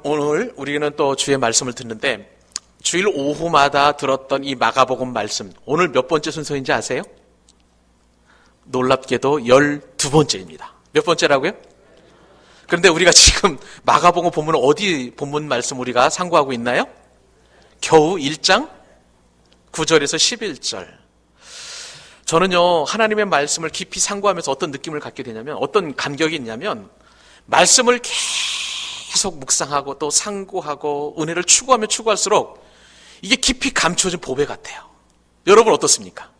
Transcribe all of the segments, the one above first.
오늘 우리는 또 주의 말씀을 듣는데 주일 오후마다 들었던 이 마가복음 말씀 오늘 몇 번째 순서인지 아세요? 놀랍게도 12번째입니다. 몇 번째라고요? 그런데 우리가 지금 마가복음 본문은 어디 본문 말씀 우리가 상고하고 있나요? 겨우 1장 9절에서 11절. 저는요 하나님의 말씀을 깊이 상고하면서 어떤 느낌을 갖게 되냐면, 어떤 감격이 있냐면, 말씀을 계속 묵상하고 또 상고하고 은혜를 추구하면 추구할수록 이게 깊이 감춰진 보배 같아요. 여러분 어떻습니까?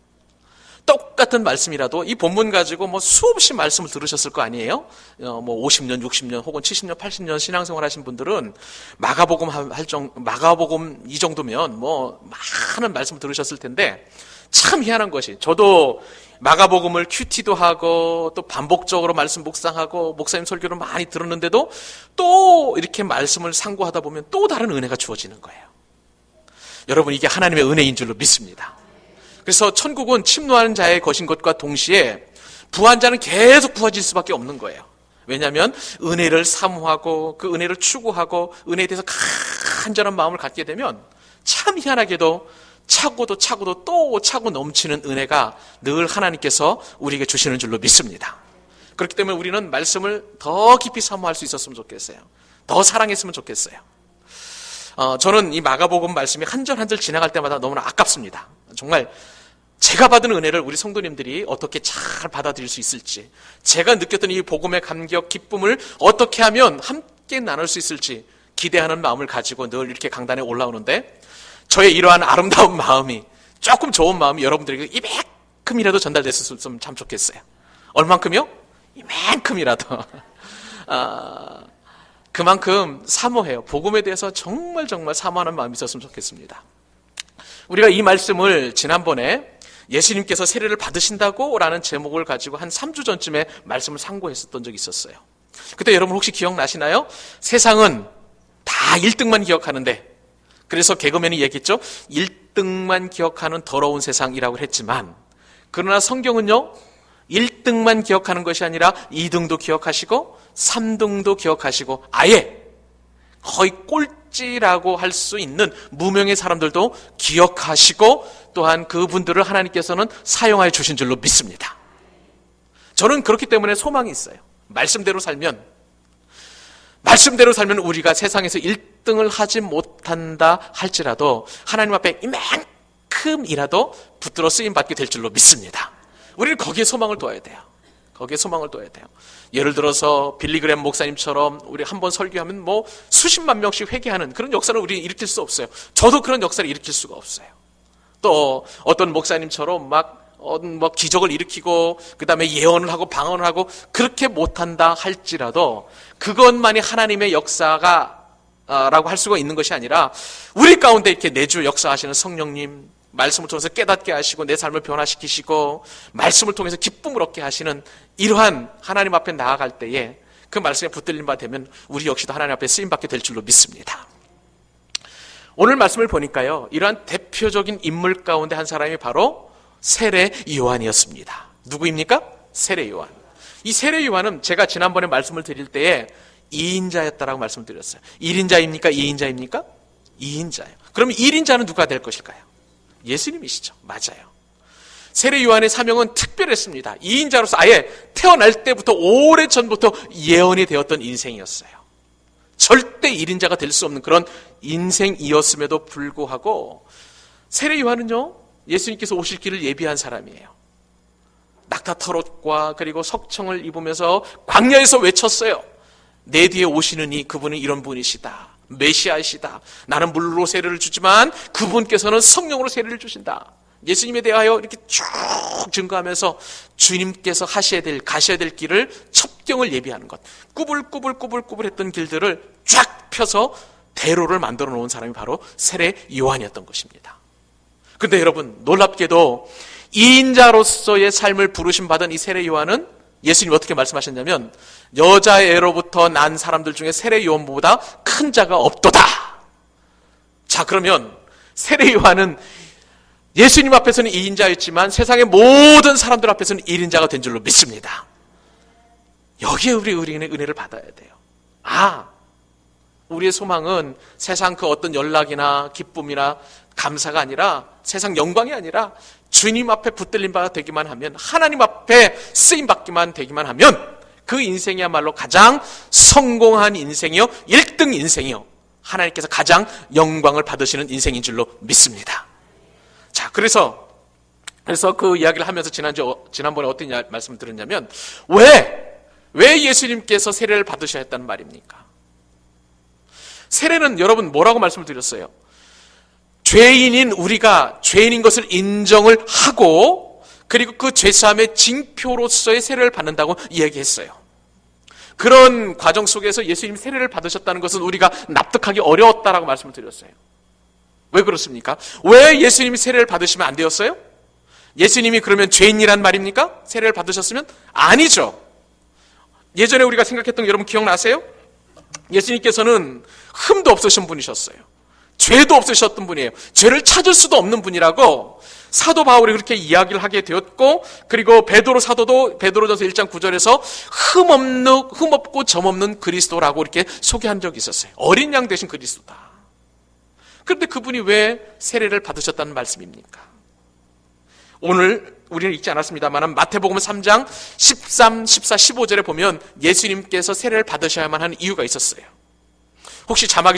똑같은 말씀이라도 이 본문 가지고 뭐 수없이 말씀을 들으셨을 거 아니에요? 뭐 50년, 60년 혹은 70년, 80년 신앙생활 하신 분들은 마가복음 이 정도면 뭐 많은 말씀을 들으셨을 텐데, 참 희한한 것이, 저도 마가복음을 큐티도 하고 또 반복적으로 말씀 묵상하고 목사님 설교를 많이 들었는데도 또 이렇게 말씀을 상고하다 보면 또 다른 은혜가 주어지는 거예요. 여러분, 이게 하나님의 은혜인 줄로 믿습니다. 그래서 천국은 침노하는 자의 것인 것과 동시에 부한 자는 계속 부어질 수밖에 없는 거예요. 왜냐하면 은혜를 사모하고 그 은혜를 추구하고 은혜에 대해서 간절한 마음을 갖게 되면 참 희한하게도 차고도 또 차고 넘치는 은혜가 늘 하나님께서 우리에게 주시는 줄로 믿습니다. 그렇기 때문에 우리는 말씀을 더 깊이 사모할 수 있었으면 좋겠어요. 더 사랑했으면 좋겠어요. 저는 이 마가복음 말씀이 한 절 한 절 지나갈 때마다 너무나 아깝습니다. 정말 제가 받은 은혜를 우리 성도님들이 어떻게 잘 받아들일 수 있을지, 제가 느꼈던 이 복음의 감격, 기쁨을 어떻게 하면 함께 나눌 수 있을지 기대하는 마음을 가지고 늘 이렇게 강단에 올라오는데, 저의 이러한 아름다운 마음이, 조금 좋은 마음이 여러분들에게 이만큼이라도 전달됐으면 참 좋겠어요. 얼만큼요? 이만큼이라도. 그만큼 사모해요. 복음에 대해서 정말 사모하는 마음이 있었으면 좋겠습니다. 우리가 이 말씀을 지난번에 예수님께서 세례를 받으신다고 라는 제목을 가지고 한 3주 전쯤에 말씀을 상고했었던 적이 있었어요. 그때 여러분 혹시 기억나시나요? 세상은 다 1등만 기억하는데, 그래서 개그맨이 얘기했죠. 1등만 기억하는 더러운 세상이라고 했지만, 그러나 성경은요 1등만 기억하는 것이 아니라 2등도 기억하시고 3등도 기억하시고 아예 거의 꼴찌라고 할 수 있는 무명의 사람들도 기억하시고, 또한 그분들을 하나님께서는 사용하여 주신 줄로 믿습니다. 저는 그렇기 때문에 소망이 있어요. 말씀대로 살면 우리가 세상에서 1등을 하지 못한다 할지라도 하나님 앞에 이만큼이라도 붙들어 쓰임받게 될 줄로 믿습니다. 우리는 거기에 소망을 둬야 돼요. 예를 들어서 빌리그램 목사님처럼 우리 한번 설교하면 뭐 수십만 명씩 회개하는 그런 역사를 우리 일으킬 수 없어요. 저도 그런 역사를 일으킬 수가 없어요. 또 어떤 목사님처럼 막 기적을 일으키고 그 다음에 예언을 하고 방언을 하고 그렇게 못한다 할지라도 그것만이 하나님의 역사가 라고 할 수가 있는 것이 아니라, 우리 가운데 이렇게 내주 역사하시는 성령님, 말씀을 통해서 깨닫게 하시고 내 삶을 변화시키시고 말씀을 통해서 기쁨을 얻게 하시는 이러한 하나님 앞에 나아갈 때에 그 말씀에 붙들린 바 되면 우리 역시도 하나님 앞에 쓰임받게 될 줄로 믿습니다. 오늘 말씀을 보니까요, 이러한 대표적인 인물 가운데 한 사람이 바로 세례 요한이었습니다. 누구입니까? 세례 요한. 이 세례 요한은 제가 지난번에 말씀을 드릴 때에 2인자였다라고 말씀을 드렸어요. 1인자입니까? 2인자입니까? 2인자예요. 그럼 1인자는 누가 될 것일까요? 예수님이시죠. 맞아요. 세례 요한의 사명은 특별했습니다. 2인자로서 아예 태어날 때부터 오래전부터 예언이 되었던 인생이었어요. 절대 1인자가 될 수 없는 그런 인생이었음에도 불구하고 세례 요한은요, 예수님께서 오실 길을 예비한 사람이에요. 낙타털옷과 그리고 석청을 입으면서 광야에서 외쳤어요. 내 뒤에 오시는 그분은 이런 분이시다. 메시아이시다. 나는 물로 세례를 주지만 그분께서는 성령으로 세례를 주신다. 예수님에 대하여 이렇게 쭉 증거하면서 주님께서 가셔야 될 길을, 첩경을 예비하는 것, 꾸불꾸불 했던 길들을 쫙 펴서 대로를 만들어 놓은 사람이 바로 세례 요한이었던 것입니다. 그런데 여러분, 놀랍게도 2인자로서의 삶을 부르심받은 이 세례 요한은 예수님이 어떻게 말씀하셨냐면, 여자애로부터 난 사람들 중에 세례 요한보다 큰 자가 없도다. 자, 그러면 세례 요한은 예수님 앞에서는 2인자였지만 세상의 모든 사람들 앞에서는 1인자가 된 줄로 믿습니다. 여기에 우리는 은혜를 받아야 돼요. 우리의 소망은 세상 그 어떤 연락이나 기쁨이나 감사가 아니라, 세상 영광이 아니라 주님 앞에 붙들린 바가 되기만 하면, 하나님 앞에 쓰임받기만 되기만 하면 그 인생이야말로 가장 성공한 인생이요, 1등 인생이요, 하나님께서 가장 영광을 받으시는 인생인 줄로 믿습니다. 자, 그래서 그 이야기를 하면서 지난번에 어떤 말씀을 드렸냐면, 왜 예수님께서 세례를 받으셔야 했다는 말입니까? 세례는 여러분 뭐라고 말씀을 드렸어요? 죄인인 우리가 죄인인 것을 인정을 하고, 그리고 그 죄사함의 징표로서의 세례를 받는다고 이야기했어요. 그런 과정 속에서 예수님이 세례를 받으셨다는 것은 우리가 납득하기 어려웠다라고 말씀을 드렸어요. 왜 그렇습니까? 왜 예수님이 세례를 받으시면 안 되었어요? 예수님이 그러면 죄인이란 말입니까? 세례를 받으셨으면? 아니죠. 예전에 우리가 생각했던 거 여러분 기억나세요? 예수님께서는 흠도 없으신 분이셨어요. 죄도 없으셨던 분이에요. 죄를 찾을 수도 없는 분이라고 사도 바울이 그렇게 이야기를 하게 되었고, 그리고 베드로 사도도 베드로전서 1장 9절에서 흠없고 점없는 그리스도라고 이렇게 소개한 적이 있었어요. 어린 양 대신 그리스도다. 그런데 그분이 왜 세례를 받으셨다는 말씀입니까? 오늘 우리는 읽지 않았습니다만 마태복음 3장 13, 14, 15절에 보면 예수님께서 세례를 받으셔야만 하는 이유가 있었어요. 혹시 자막이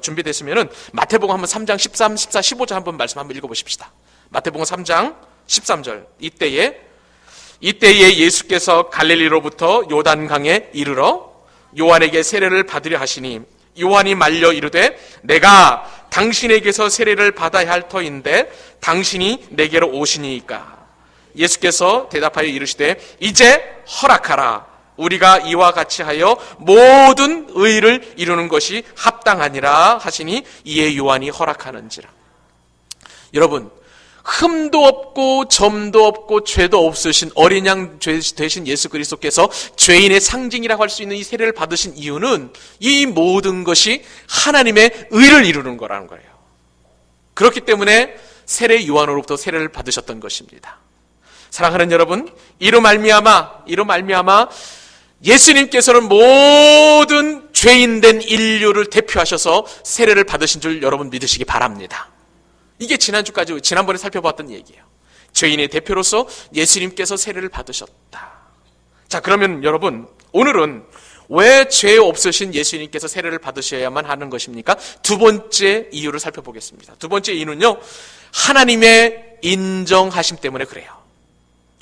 준비됐으면 마태복음 한번 3장 13, 14, 15절 한번 말씀 한번 읽어보십시다. 마태복음 3장 13절. 이때에 예수께서 갈릴리로부터 요단강에 이르러 요한에게 세례를 받으려 하시니, 요한이 말려 이르되 내가 당신에게서 세례를 받아야 할 터인데 당신이 내게로 오시니이까. 예수께서 대답하여 이르시되 이제 허락하라. 우리가 이와 같이 하여 모든 의를 이루는 것이 합당하니라 하시니 이에 요한이 허락하는지라. 여러분, 흠도 없고 점도 없고 죄도 없으신 어린 양 되신 예수 그리스도께서 죄인의 상징이라고 할 수 있는 이 세례를 받으신 이유는 이 모든 것이 하나님의 의를 이루는 거라는 거예요. 그렇기 때문에 세례 요한으로부터 세례를 받으셨던 것입니다. 사랑하는 여러분, 이로 말미암아 예수님께서는 모든 죄인된 인류를 대표하셔서 세례를 받으신 줄 여러분 믿으시기 바랍니다. 이게 지난번에 살펴봤던 얘기예요. 죄인의 대표로서 예수님께서 세례를 받으셨다. 자, 그러면 여러분, 오늘은 왜 죄 없으신 예수님께서 세례를 받으셔야만 하는 것입니까? 두 번째 이유를 살펴보겠습니다. 두 번째 이유는요, 하나님의 인정하심 때문에 그래요.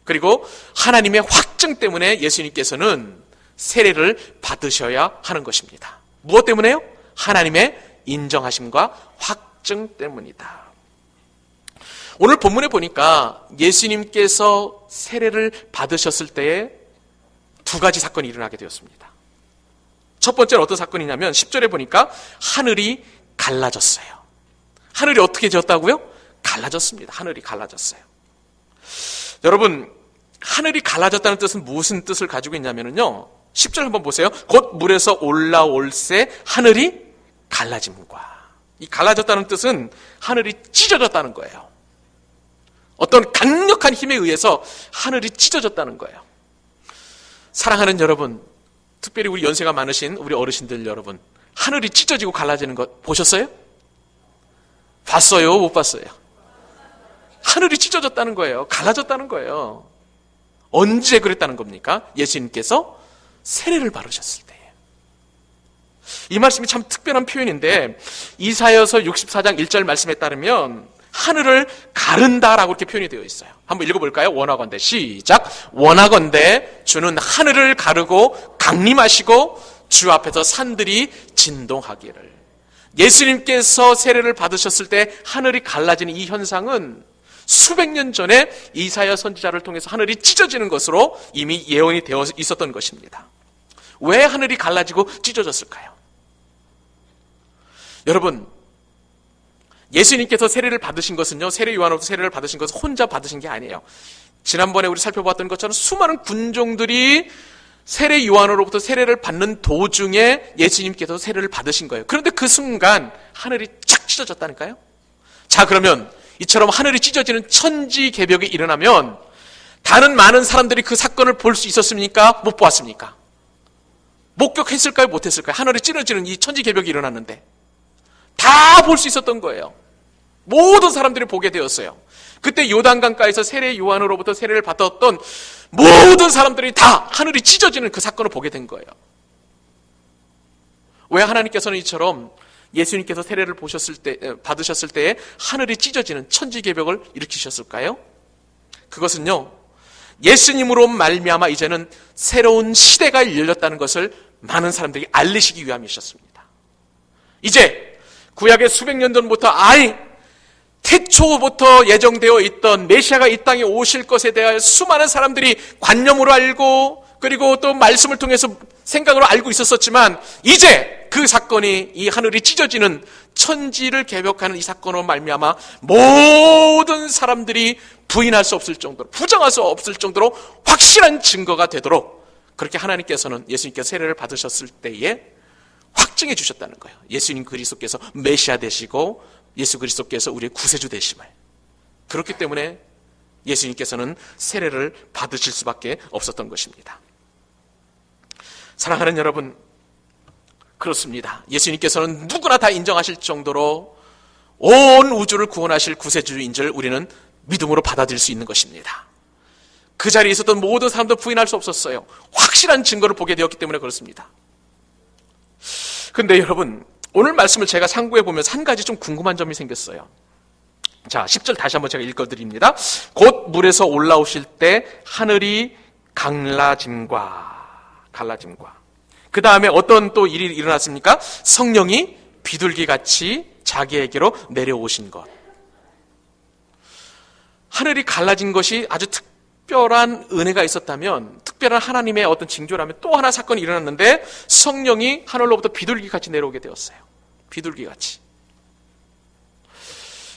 그리고 하나님의 확증 때문에 예수님께서는 세례를 받으셔야 하는 것입니다. 무엇 때문에요? 하나님의 인정하심과 확증 때문이다. 오늘 본문에 보니까 예수님께서 세례를 받으셨을 때에 두 가지 사건이 일어나게 되었습니다. 첫 번째는 어떤 사건이냐면 10절에 보니까 하늘이 갈라졌어요. 하늘이 어떻게 졌다고요? 갈라졌습니다. 하늘이 갈라졌어요. 여러분, 하늘이 갈라졌다는 뜻은 무슨 뜻을 가지고 있냐면요, 10절 한번 보세요. 곧 물에서 올라올새 하늘이 갈라짐과. 이 갈라졌다는 뜻은 하늘이 찢어졌다는 거예요. 어떤 강력한 힘에 의해서 하늘이 찢어졌다는 거예요. 사랑하는 여러분, 특별히 우리 연세가 많으신 우리 어르신들 여러분, 하늘이 찢어지고 갈라지는 것 보셨어요? 봤어요? 못 봤어요? 하늘이 찢어졌다는 거예요. 갈라졌다는 거예요. 언제 그랬다는 겁니까? 예수님께서 세례를 받으셨을 때예요. 이 말씀이 참 특별한 표현인데, 이사야서 64장 1절 말씀에 따르면 하늘을 가른다라고 이렇게 표현이 되어 있어요. 한번 읽어볼까요? 원하건대. 시작. 원하건대 주는 하늘을 가르고 강림하시고 주 앞에서 산들이 진동하기를. 예수님께서 세례를 받으셨을 때 하늘이 갈라지는 이 현상은 수백 년 전에 이사야 선지자를 통해서 하늘이 찢어지는 것으로 이미 예언이 되어 있었던 것입니다. 왜 하늘이 갈라지고 찢어졌을까요? 여러분, 예수님께서 세례를 받으신 것은요, 세례 요한으로부터 세례를 받으신 것은 혼자 받으신 게 아니에요. 지난번에 우리 살펴봤던 것처럼 수많은 군종들이 세례 요한으로부터 세례를 받는 도중에 예수님께서 세례를 받으신 거예요. 그런데 그 순간 하늘이 착 찢어졌다니까요. 자, 그러면 이처럼 하늘이 찢어지는 천지개벽이 일어나면 다른 많은 사람들이 그 사건을 볼 수 있었습니까? 못 보았습니까? 목격했을까요? 못했을까요? 하늘이 찢어지는 이 천지개벽이 일어났는데 다 볼 수 있었던 거예요. 모든 사람들이 보게 되었어요. 그때 요단강가에서 세례 요한으로부터 세례를 받았던 모든 사람들이 다 하늘이 찢어지는 그 사건을 보게 된 거예요. 왜 하나님께서는 이처럼 예수님께서 세례를 받으셨을 때에 하늘이 찢어지는 천지개벽을 일으키셨을까요? 그것은요, 예수님으로 말미암아 이제는 새로운 시대가 열렸다는 것을 많은 사람들이 알리시기 위함이셨습니다. 이제 구약의 수백 년 전부터 태초부터 예정되어 있던 메시아가 이 땅에 오실 것에 대하여 수많은 사람들이 관념으로 알고 그리고 또 말씀을 통해서 생각으로 알고 있었지만 이제 그 사건이 이 하늘이 찢어지는 천지를 개벽하는 이 사건으로 말미암아 모든 사람들이 부인할 수 없을 정도로 부정할 수 없을 정도로 확실한 증거가 되도록 그렇게 하나님께서는 예수님께서 세례를 받으셨을 때에 확증해 주셨다는 거예요. 예수님 그리스도께서 메시아 되시고 예수 그리스도께서 우리의 구세주 되심을. 그렇기 때문에 예수님께서는 세례를 받으실 수밖에 없었던 것입니다. 사랑하는 여러분, 그렇습니다. 예수님께서는 누구나 다 인정하실 정도로 온 우주를 구원하실 구세주인 줄 우리는 믿음으로 받아들일 수 있는 것입니다. 그 자리에 있었던 모든 사람도 부인할 수 없었어요. 확실한 증거를 보게 되었기 때문에 그렇습니다. 근데 여러분, 오늘 말씀을 제가 상고해 보면서 한 가지 좀 궁금한 점이 생겼어요. 자, 10절 다시 한번 제가 읽어드립니다. 곧 물에서 올라오실 때 하늘이 갈라짐과 그 다음에 어떤 또 일이 일어났습니까? 성령이 비둘기같이 자기에게로 내려오신 것. 하늘이 갈라진 것이 아주 특별한 은혜가 있었다면, 특별한 하나님의 어떤 징조라면 또 하나 사건이 일어났는데 성령이 하늘로부터 비둘기같이 내려오게 되었어요. 비둘기같이.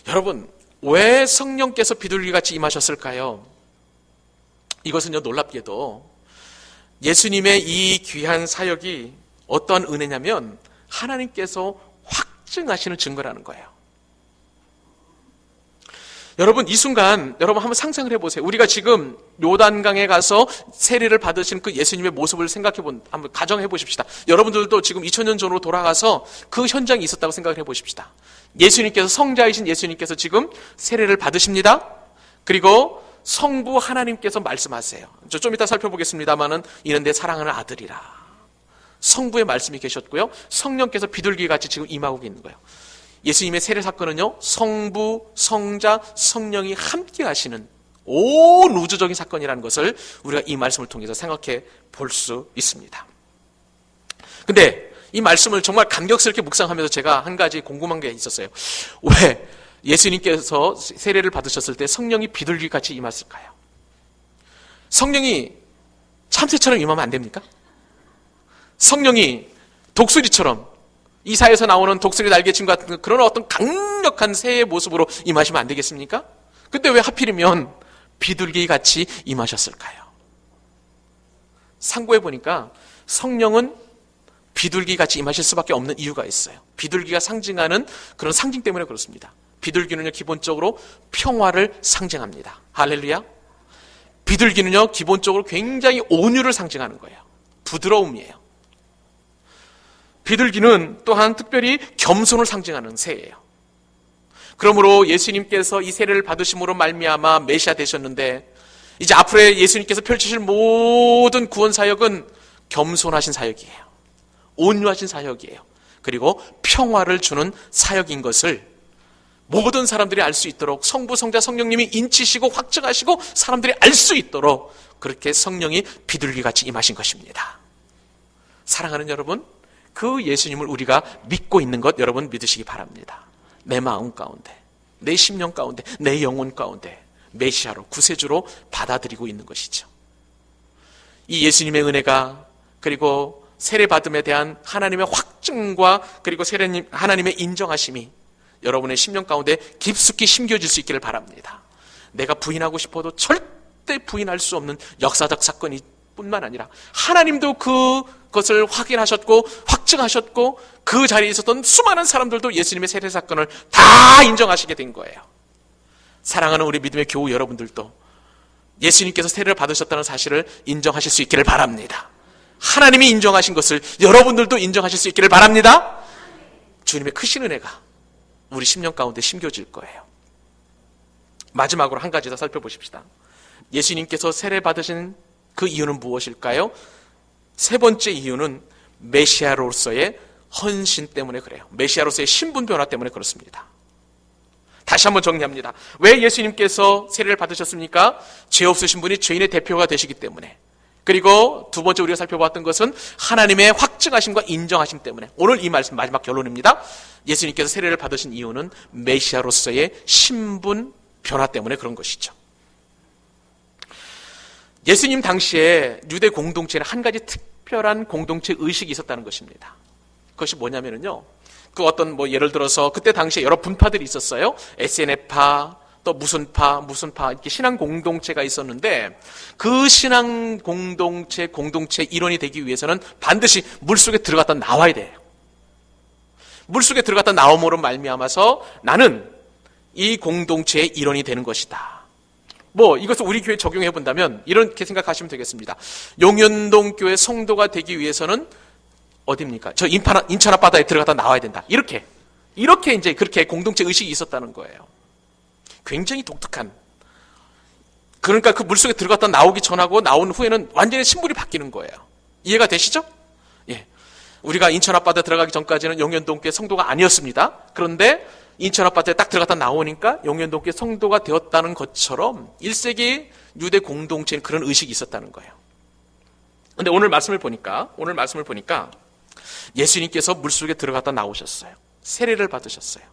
여러분, 왜 성령께서 비둘기같이 임하셨을까요? 이것은요, 놀랍게도 예수님의 이 귀한 사역이 어떠한 은혜냐면 하나님께서 확증하시는 증거라는 거예요. 여러분, 이 순간 여러분 한번 상상을 해보세요. 우리가 지금 요단강에 가서 세례를 받으신 그 예수님의 모습을 한번 가정해 보십시다. 여러분들도 지금 2000년 전으로 돌아가서 그 현장이 있었다고 생각을 해 보십시다. 예수님께서, 성자이신 예수님께서 지금 세례를 받으십니다. 그리고 성부 하나님께서 말씀하세요. 좀 이따 살펴보겠습니다만은 이는 내 사랑하는 아들이라. 성부의 말씀이 계셨고요, 성령께서 비둘기같이 지금 임하고 있는 거예요. 예수님의 세례 사건은요, 성부, 성자, 성령이 함께 하시는 온 우주적인 사건이라는 것을 우리가 이 말씀을 통해서 생각해 볼 수 있습니다. 근데 이 말씀을 정말 감격스럽게 묵상하면서 제가 한 가지 궁금한 게 있었어요. 왜 예수님께서 세례를 받으셨을 때 성령이 비둘기같이 임했을까요? 성령이 참새처럼 임하면 안 됩니까? 성령이 독수리처럼, 이사에서 나오는 독수리 날개침 같은 그런 어떤 강력한 새의 모습으로 임하시면 안 되겠습니까? 근데 왜 하필이면 비둘기같이 임하셨을까요? 상고해 보니까 성령은 비둘기같이 임하실 수밖에 없는 이유가 있어요. 비둘기가 상징하는 그런 상징 때문에 그렇습니다. 비둘기는요, 기본적으로 평화를 상징합니다. 할렐루야. 비둘기는요, 기본적으로 굉장히 온유를 상징하는 거예요. 부드러움이에요. 비둘기는 또한 특별히 겸손을 상징하는 새예요. 그러므로 예수님께서 이 세례를 받으심으로 말미암아 메시아 되셨는데, 이제 앞으로 예수님께서 펼치실 모든 구원 사역은 겸손하신 사역이에요. 온유하신 사역이에요. 그리고 평화를 주는 사역인 것을 모든 사람들이 알 수 있도록 성부, 성자, 성령님이 인치시고 확증하시고 사람들이 알 수 있도록 그렇게 성령이 비둘기같이 임하신 것입니다. 사랑하는 여러분, 그 예수님을 우리가 믿고 있는 것 여러분 믿으시기 바랍니다. 내 마음 가운데, 내 심령 가운데, 내 영혼 가운데 메시아로, 구세주로 받아들이고 있는 것이죠. 이 예수님의 은혜가, 그리고 세례받음에 대한 하나님의 확증과 그리고 하나님의 인정하심이 여러분의 심령 가운데 깊숙이 심겨질 수 있기를 바랍니다. 내가 부인하고 싶어도 절대 부인할 수 없는 역사적 사건이 뿐만 아니라 하나님도 그것을 확인하셨고 확증하셨고 그 자리에 있었던 수많은 사람들도 예수님의 세례 사건을 다 인정하시게 된 거예요. 사랑하는 우리 믿음의 교우 여러분들도 예수님께서 세례를 받으셨다는 사실을 인정하실 수 있기를 바랍니다. 하나님이 인정하신 것을 여러분들도 인정하실 수 있기를 바랍니다. 주님의 크신 은혜가 우리 심령 가운데 심겨질 거예요. 마지막으로 한 가지 더 살펴보십시다. 예수님께서 세례 받으신 그 이유는 무엇일까요? 세 번째 이유는 메시아로서의 헌신 때문에 그래요. 메시아로서의 신분 변화 때문에 그렇습니다. 다시 한번 정리합니다. 왜 예수님께서 세례를 받으셨습니까? 죄 없으신 분이 죄인의 대표가 되시기 때문에. 그리고 두 번째 우리가 살펴봤던 것은 하나님의 확증하심과 인정하심 때문에. 오늘 이 말씀 마지막 결론입니다. 예수님께서 세례를 받으신 이유는 메시아로서의 신분 변화 때문에 그런 것이죠. 예수님 당시에 유대 공동체에는 한 가지 특별한 공동체 의식이 있었다는 것입니다. 그것이 뭐냐면요, 그 어떤 예를 들어서 그때 당시에 여러 분파들이 있었어요. SNF파, 또 무슨 파 이렇게 신앙 공동체가 있었는데, 그 신앙 공동체 일원이 되기 위해서는 반드시 물속에 들어갔다 나와야 돼요. 물속에 들어갔다 나옴으로 말미암아서 나는 이 공동체의 일원이 되는 것이다. 이것을 우리 교회에 적용해 본다면 이렇게 생각하시면 되겠습니다. 용현동 교회 성도가 되기 위해서는 어디입니까? 저 인천 앞바다에 들어갔다 나와야 된다. 이렇게 이제 그렇게 공동체 의식이 있었다는 거예요. 굉장히 독특한. 그러니까 그 물속에 들어갔다 나오기 전하고 나온 후에는 완전히 신분이 바뀌는 거예요. 이해가 되시죠? 예. 우리가 인천 앞바다에 들어가기 전까지는 용현동교회 성도가 아니었습니다. 그런데 인천 앞바다에 딱 들어갔다 나오니까 용현동교회 성도가 되었다는 것처럼 1세기 유대 공동체는 그런 의식이 있었다는 거예요. 그런데 오늘 말씀을 보니까 예수님께서 물속에 들어갔다 나오셨어요. 세례를 받으셨어요.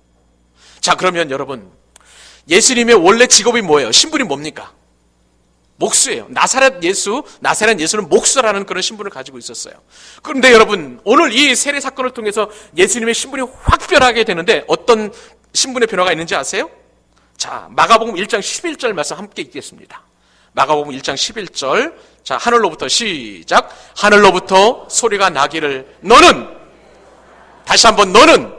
자, 그러면 여러분, 예수님의 원래 직업이 뭐예요? 신분이 뭡니까? 목수예요. 나사렛 예수는 목수라는 그런 신분을 가지고 있었어요. 그런데 여러분, 오늘 이 세례 사건을 통해서 예수님의 신분이 확 변하게 되는데 어떤 신분의 변화가 있는지 아세요? 자, 마가복음 1장 11절 말씀 함께 읽겠습니다. 마가복음 1장 11절. 자, 하늘로부터 시작. 하늘로부터 소리가 나기를 너는, 다시 한번, 너는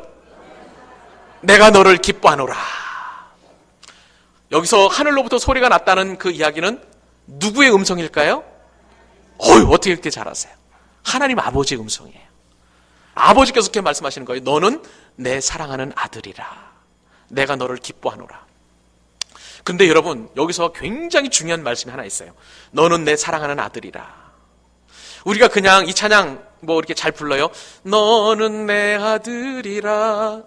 내가 너를 기뻐하노라. 여기서 하늘로부터 소리가 났다는 그 이야기는 누구의 음성일까요? 어떻게 이렇게 잘 아세요? 하나님 아버지의 음성이에요. 아버지께서 그렇게 말씀하시는 거예요. 너는 내 사랑하는 아들이라. 내가 너를 기뻐하노라. 근데 여러분, 여기서 굉장히 중요한 말씀이 하나 있어요. 너는 내 사랑하는 아들이라. 우리가 그냥 이 찬양 이렇게 잘 불러요. 너는 내 아들이라.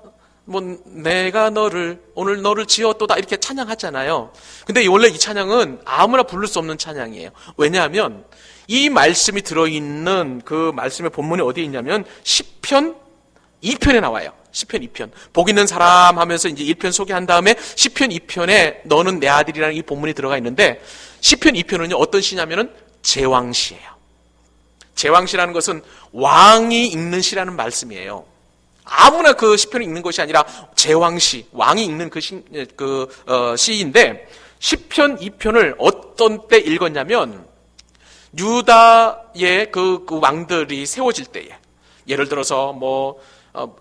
내가 오늘 너를 지었도다. 이렇게 찬양하잖아요. 근데 원래 이 찬양은 아무나 부를 수 없는 찬양이에요. 왜냐하면 이 말씀이 들어있는 그 말씀의 본문이 어디에 있냐면 시편 2편에 나와요. 시편 2편. 복 있는 사람 하면서 이제 1편 소개한 다음에 시편 2편에 너는 내 아들이라는 이 본문이 들어가 있는데, 시편 2편은요, 어떤 시냐면은 제왕시예요. 제왕시라는 것은 왕이 읽는 시라는 말씀이에요. 아무나 그 시편을 읽는 것이 아니라 제왕시, 왕이 읽는 시인데, 시편 2편을 어떤 때 읽었냐면 유다의 그 왕들이 세워질 때에, 예를 들어서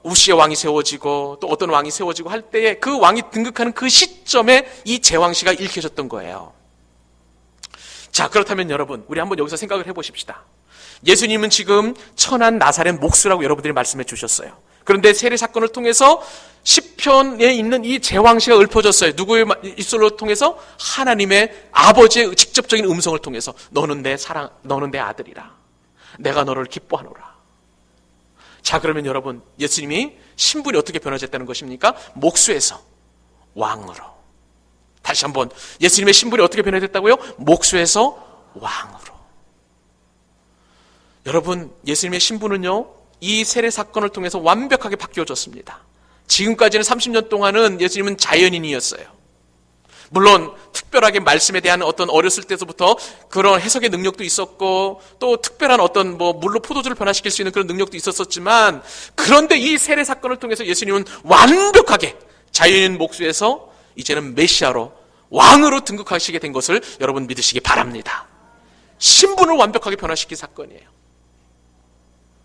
우시의 왕이 세워지고 또 어떤 왕이 세워지고 할 때에 그 왕이 등극하는 그 시점에 이 제왕시가 읽혀졌던 거예요. 자, 그렇다면 여러분, 우리 한번 여기서 생각을 해보십시다. 예수님은 지금 천한 나사렛 목수라고 여러분들이 말씀해 주셨어요. 그런데 세례 사건을 통해서 시편에 있는 이 제왕시가 읊어졌어요. 누구의 입술로 통해서? 하나님의 아버지의 직접적인 음성을 통해서. 너는 내 아들이라. 내가 너를 기뻐하노라. 자, 그러면 여러분, 예수님이 신분이 어떻게 변화됐다는 것입니까? 목수에서 왕으로. 다시 한번, 예수님의 신분이 어떻게 변화됐다고요? 목수에서 왕으로. 여러분, 예수님의 신분은요, 이 세례 사건을 통해서 완벽하게 바뀌어졌습니다. 지금까지는 30년 동안은 예수님은 자연인이었어요. 물론 특별하게 말씀에 대한 어떤 어렸을 때서부터 그런 해석의 능력도 있었고, 또 특별한 어떤 물로 포도주를 변화시킬 수 있는 그런 능력도 있었지만, 그런데 이 세례 사건을 통해서 예수님은 완벽하게 자연인 목수에서 이제는 메시아로 왕으로 등극하시게 된 것을 여러분 믿으시기 바랍니다. 신분을 완벽하게 변화시킨 사건이에요.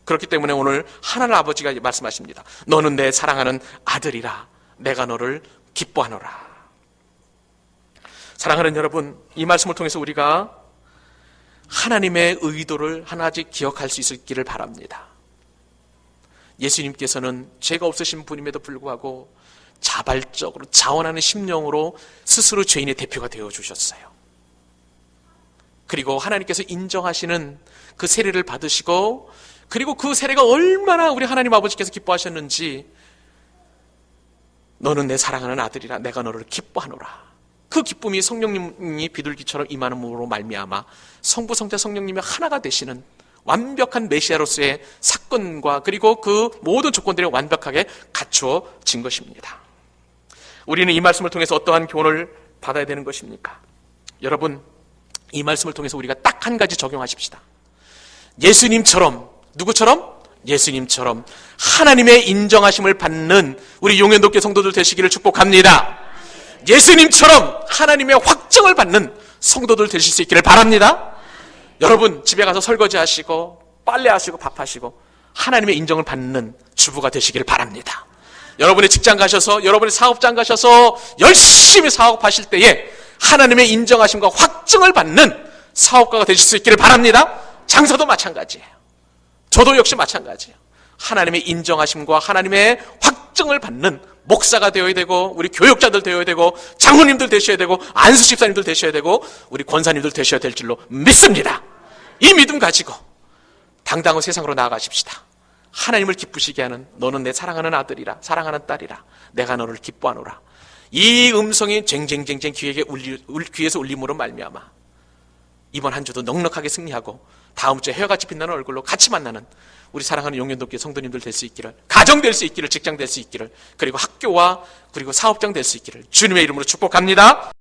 그렇기 때문에 오늘 하나님 아버지가 말씀하십니다. 너는 내 사랑하는 아들이라. 내가 너를 기뻐하노라. 사랑하는 여러분, 이 말씀을 통해서 우리가 하나님의 의도를 하나씩 기억할 수 있기를 바랍니다. 예수님께서는 죄가 없으신 분임에도 불구하고 자발적으로 자원하는 심령으로 스스로 죄인의 대표가 되어주셨어요. 그리고 하나님께서 인정하시는 그 세례를 받으시고, 그리고 그 세례가 얼마나 우리 하나님 아버지께서 기뻐하셨는지, 너는 내 사랑하는 아들이라 내가 너를 기뻐하노라. 그 기쁨이 성령님이 비둘기처럼 임하는으로 말미암아 성부, 성자, 성령님이 하나가 되시는 완벽한 메시아로서의 사건과 그리고 그 모든 조건들이 완벽하게 갖추어진 것입니다. 우리는 이 말씀을 통해서 어떠한 교훈을 받아야 되는 것입니까? 여러분, 이 말씀을 통해서 우리가 딱 한 가지 적용하십시다. 예수님처럼, 누구처럼? 예수님처럼 하나님의 인정하심을 받는 우리 용현독교 성도들 되시기를 축복합니다. 예수님처럼 하나님의 확정을 받는 성도들 되실 수 있기를 바랍니다. 여러분, 집에 가서 설거지 하시고 빨래하시고 밥하시고 하나님의 인정을 받는 주부가 되시기를 바랍니다. 여러분의 직장 가셔서, 여러분의 사업장 가셔서 열심히 사업하실 때에 하나님의 인정하심과 확증을 받는 사업가가 되실 수 있기를 바랍니다. 장사도 마찬가지예요. 저도 역시 마찬가지예요. 하나님의 인정하심과 하나님의 확증을 받는 목사가 되어야 되고, 우리 교육자들 되어야 되고, 장로님들 되셔야 되고, 안수 집사님들 되셔야 되고, 우리 권사님들 되셔야 될 줄로 믿습니다. 이 믿음 가지고 당당한 세상으로 나아가십시다. 하나님을 기쁘시게 하는, 너는 내 사랑하는 아들이라, 사랑하는 딸이라, 내가 너를 기뻐하노라. 이 음성이 쟁쟁쟁쟁 귀에서 울림으로 말미암아 이번 한 주도 넉넉하게 승리하고 다음 주에 해와같이 빛나는 얼굴로 같이 만나는 우리 사랑하는 용현독교 성도님들 될 수 있기를, 가정 될 수 있기를, 직장 될 수 있기를, 그리고 학교와 그리고 사업장 될 수 있기를 주님의 이름으로 축복합니다.